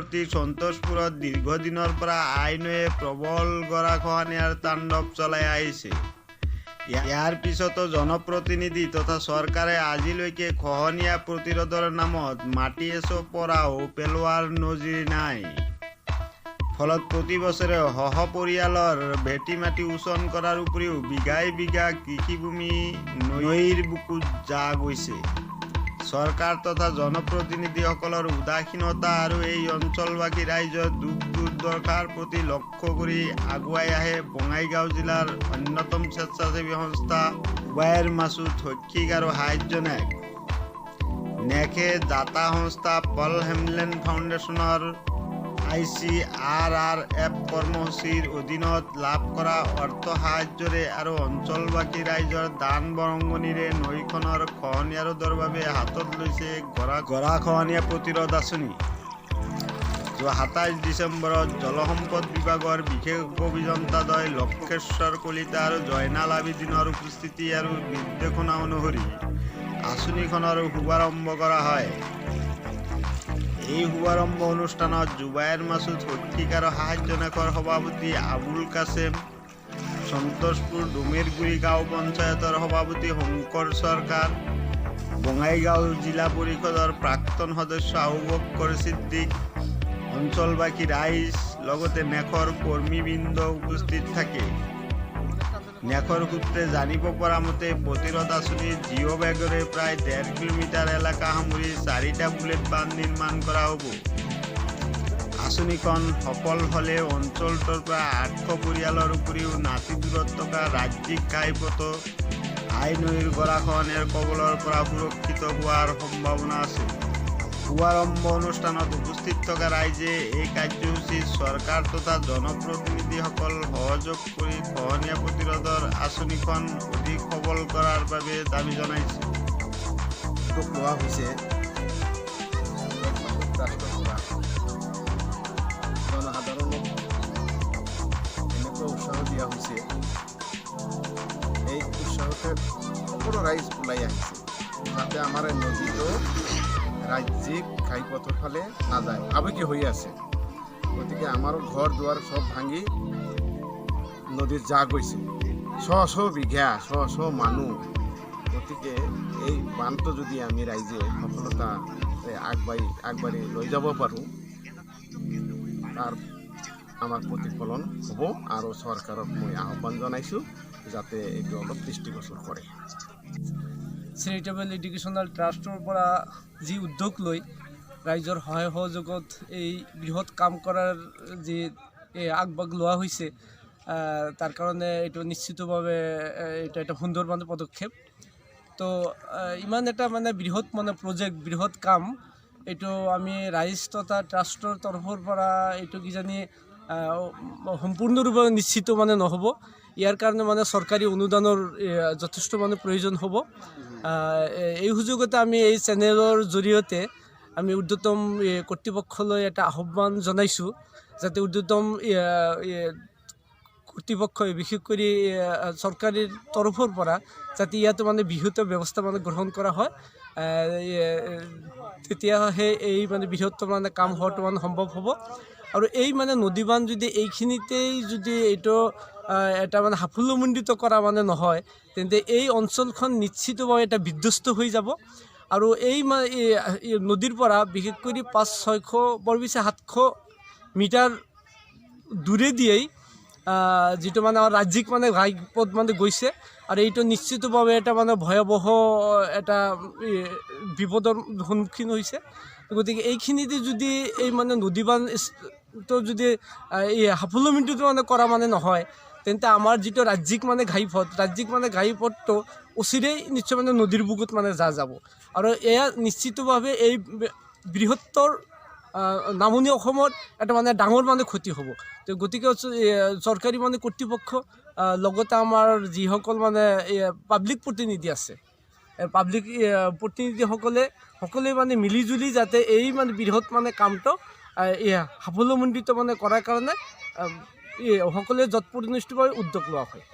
তীৰৱৰ্তী সন্তোষপুৰত দীৰ্ঘদিনৰ পৰা আইনয়ে প্ৰবল গৰাখহনীয়াৰ তাণ্ডৱ চলাই আহিছে। ইয়াৰ পিছতো জনপ্ৰতিনিধি তথা চৰকাৰে আজিলৈকে খহনীয়া প্ৰতিৰোধৰ নামত মাটি এচো পৰাও পেলোৱাৰ নজিৰ নাই। ফলত প্ৰতি বছৰে পৰিয়ালৰ ভেটি মাটি উচন কৰাৰ উপৰিও বিঘাই বিঘা কৃষিভূমি নৈৰ বুকুত যা গৈছে। চৰকাৰ তথা জনপ্ৰতিনিধিসকলৰ উদাসীনতা আৰু এই অঞ্চলবাসী ৰাইজৰ দুখ দুৰ্দশাৰ প্ৰতি লক্ষ্য কৰি আগুৱাই আহে বঙাইগাঁও জিলাৰ অন্যতম স্বেচ্ছাসেৱী সংস্থা জুবায়েৰ মাছুদ শৈক্ষিক আৰু সাহায্য নেকে দাতা সংস্থা পল হেমলেন ফাউণ্ডেশ্যনৰ ICRRF কৰ্মসূচীৰ অধীনত লাভ কৰা অৰ্থ সাহায্যৰে আৰু অঞ্চলবাসী ৰাইজৰ দান বৰঙণিৰে নৈখনৰ খহনীয়া ৰোধৰ বাবে হাতত লৈছে গৰাখহনীয়া প্ৰতিৰোধ আঁচনি। যোৱা 27 ডিচেম্বৰত জলসম্পদ বিভাগৰ বিশেষ অভিযন্তাদ্বয় লক্ষেশ্বৰ কলিতা আৰু জয়নাল আবেদিনৰ উপস্থিতি আৰু নিৰ্দেশনা অনুসৰি আঁচনিখনৰ শুভাৰম্ভ কৰা হয়। এই শুভাৰম্ভ অনুষ্ঠানত জুবায়েৰ মাছুদ শৈক্ষিক আৰু সাহায্য নেকৰ সভাপতি আবুল কাছেম, সন্তোষপুৰ ডুমেৰগুৰি গাঁও পঞ্চায়তৰ সভাপতি শংকৰ চৰকাৰ, বঙাইগাঁও জিলা পৰিষদৰ প্ৰাক্তন সদস্য আবুবকৰ সিদ্দিক, অঞ্চলবাসী ৰাইজ লগতে নেকৰ কৰ্মীবৃন্দ উপস্থিত থাকে। নেকৰ সূত্ৰে জানিব পৰা মতে প্ৰতিৰোধ আঁচনিৰ জিঅ' বেগৰে প্ৰায় 1.5 কিলোমিটাৰ এলেকা সামৰি 4টা বুলেট বান্ধ নিৰ্মাণ কৰা হ'ব। আঁচনিখন সফল হ'লে অঞ্চলটোৰ পৰা 800 পৰিয়ালৰ উপৰিও নাতি দূৰত থকা ৰাজ্যিক ঘাইপথ নৈৰ গৰাখহনীয়াৰ কবলৰ পৰা সুৰক্ষিত হোৱাৰ সম্ভাৱনা আছে। শুভাৰম্ভ অনুষ্ঠানত উপস্থিত থকা ৰাইজে এই কাৰ্যসূচীত চৰকাৰ তথা জনপ্ৰতিনিধিসকল সহযোগ কৰি খহনীয়া প্ৰতিৰোধৰ আঁচনিখন অধিক সবল কৰাৰ বাবে দাবী জনাইছে। লোৱা হৈছে জনসাধাৰণক এনেকুৱা উৎসাহ দিয়া হৈছে, এই উৎসাহতে সকলো ৰাইজ ওলাই আহিছে যাতে আমাৰ নদীটো ৰাজ্যিক ঘাইপথৰ ফালে নাযায়, আৱেগী হৈ আছে। গতিকে আমাৰো ঘৰ দুৱাৰ সব ভাঙি নদীত যা গৈছে, শ বিঘা শ মানুহ। গতিকে এই বানটো যদি আমি ৰাইজে সফলতাৰে আগবাঢ়ি লৈ যাব পাৰোঁ, তাৰ আমাৰ প্ৰতিফলন হ'ব। আৰু চৰকাৰক মই আহ্বান জনাইছোঁ যাতে এইটো অলপ দৃষ্টিগোচৰ কৰে। চেৰিটেবল এডুকেশ্যনেল ট্ৰাষ্টৰ পৰা যি উদ্যোগ লৈ ৰাইজৰ সহায় সহযোগত এই বৃহৎ কাম কৰাৰ যি আগভাগ লোৱা হৈছে, তাৰ কাৰণে এইটো নিশ্চিতভাৱে এইটো এটা সুন্দৰ পদক্ষেপ। তো ইমান এটা বৃহৎ প্ৰজেক্ট, বৃহৎ কাম, এইটো আমি ৰাইজ তথা ট্ৰাষ্টৰ তৰফৰ পৰা এইটো কিজানি সম্পূৰ্ণৰূপে নিশ্চিত নহ'ব। ইয়াৰ কাৰণে চৰকাৰী অনুদানৰ যথেষ্ট প্ৰয়োজন হ'ব। এই সুযোগতে আমি এই চেনেলৰ জৰিয়তে আমি ঊৰ্ধ্বতম কৰ্তৃপক্ষলৈ এটা আহ্বান জনাইছোঁ যাতে ঊৰ্ধ্বতম কৰ্তৃপক্ষই বিশেষ কৰি চৰকাৰীৰ তৰফৰ পৰা যাতে ইয়াতো বিহিত ব্যৱস্থা গ্ৰহণ কৰা হয়। তেতিয়াহে এই বৃহত্তৰ কাম হোৱাটো সম্ভৱ হ'ব। আৰু এই নদীবান্ধ যদি এইখিনিতেই যদি এইটো এটা সাফল্যমণ্ডিত কৰা নহয়, তেন্তে এই অঞ্চলখন নিশ্চিতভাৱে এটা বিধ্বস্ত হৈ যাব। আৰু এই নদীৰ পৰা বিশেষ কৰি 500-600 বৰ বেছি 700 মিটাৰ দূৰেদিয়েই যিটো আমাৰ ৰাজ্যিক ঘাইপথ গৈছে। আৰু এইটো নিশ্চিতভাৱে এটা ভয়াৱহ এটা বিপদৰ সন্মুখীন হৈছে। গতিকে এইখিনিতে যদি এই নদীবান্ধটো যদি এই সাফল্যমণ্ডিত কৰা নহয়, তেন্তে আমাৰ যিটো ৰাজ্যিক ঘাইপথটো অচিৰেই নিশ্চয় নদীৰ বুকুত যাব। আৰু এয়া নিশ্চিতভাৱে এই বৃহত্তৰ নামনি অসমত এটা ডাঙৰ ক্ষতি হ'ব। তো গতিকে চৰকাৰী কৰ্তৃপক্ষ লগতে আমাৰ যিসকল পাব্লিক প্ৰতিনিধি আছে, পাব্লিক প্ৰতিনিধিসকলে সকলোৱে মিলিজুলি যাতে এই বৃহৎ কামটো সাফল্যমণ্ডিত কৰাৰ কাৰণে সকলোৱে যৎপৰোনাস্তিভাৱে উদ্যোগ লোৱা হয়।